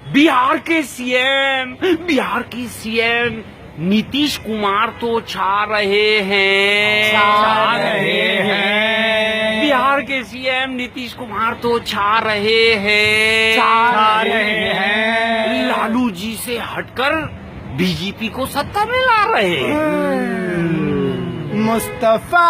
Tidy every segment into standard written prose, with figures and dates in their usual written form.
बिहार की सीएम नीतीश कुमार तो छा रहे हैं। बिहार के सीएम नीतीश कुमार तो छा रहे हैं। लालू जी से हटकर बीजेपी को सत्ता में ला रहे हैं। Mustafa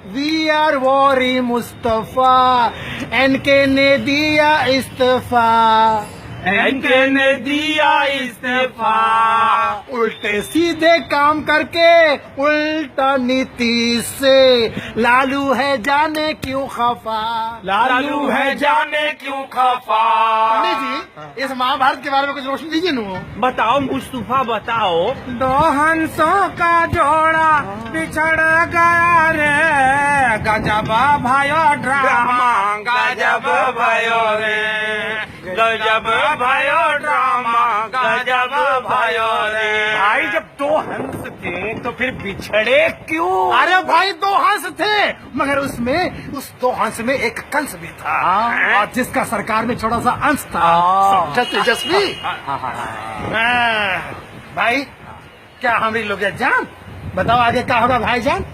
we are worry Mustafa, NK ने दिया इस्तीफा, एनके ने दिया इस्तीफा। उल्टे सीधे काम करके उल्टा नीति से लालू है जाने क्यों खफा। लालू है जाने क्यों खफा। पंडित जी, इस महाभारत के बारे में कुछ रोशनी दीजिए नु। बताओ मुस्तफा बताओ। दो हंसों का जोड़ा बिछड़ गया रे, गजब भयो ड्रामा, गजब भयो रे, गजब भयो ड्रामा, गजब भयो रे। भाई जब दो हंस थे तो फिर बिछड़े क्यों? अरे भाई दो हंस थे, मगर उसमें उस दो हंस में एक कंस भी था, और जिसका सरकार में छोटा सा अंश था। समझा तेजस्वी? भाई क्या हमारी लोग जान बताओ आगे क्या होगा भाईजान?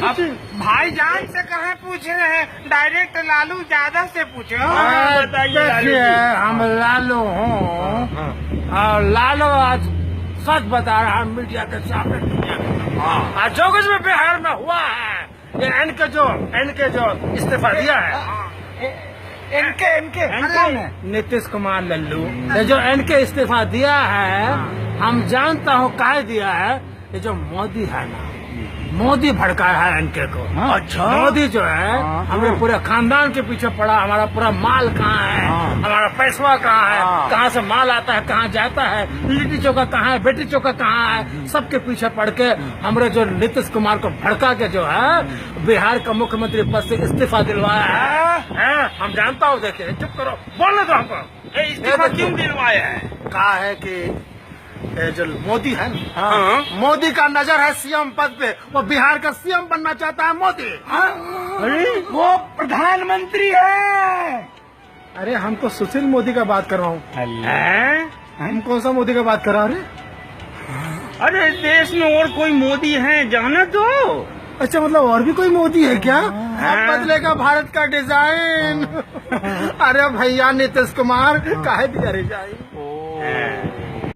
अब भाईजान से कहाँ पूछ रहे हैं, डायरेक्ट लालू यादव से पूछो। देखिए हम लालू हूँ, और लालू आज सच बता रहा है मीडिया के सामने। आज जो कुछ भी बिहार में हुआ है, ये एनके जो इस्तीफा दिया है, इनके नीतीश कुमार लल्लू, ये जो इनके इस्तीफा दिया है, हम जानता हूँ काहे दिया है। ये जो मोदी है ना, मोदी भड़काया है इनके को। अच्छा, मोदी जो है हमारे पूरे खानदान के पीछे पड़ा। हमारा पूरा माल कहाँ है, हमारा पैसा कहाँ है, कहाँ से माल आता है, कहाँ जाता है, लिट्टी चोखा कहाँ है, बेटी चोखा कहाँ है, सबके पीछे पड़ के हमारे जो नीतीश कुमार को भड़का के जो है बिहार का मुख्यमंत्री पद से इस्तीफा दिलवाया है। हम जानता हूँ। देखिए चुप करो, बोलने दो हमको। इस्तीफा क्यों दिलवाया है? कहा है कि जो मोदी है ना, मोदी का नजर है सीएम पद पे, वो बिहार का सीएम बनना चाहता है मोदी। अरे वो प्रधानमंत्री है। अरे हम तो सुशील मोदी का बात कर रहा हूँ। हम कौन सा मोदी का बात कर रहा है? अरे देश में और कोई मोदी है जाने दो। अच्छा, मतलब और भी कोई मोदी है क्या? अब बदलेगा भारत का डिजाइन। अरे भैया नीतीश कुमार काहे दिया रिजाइन?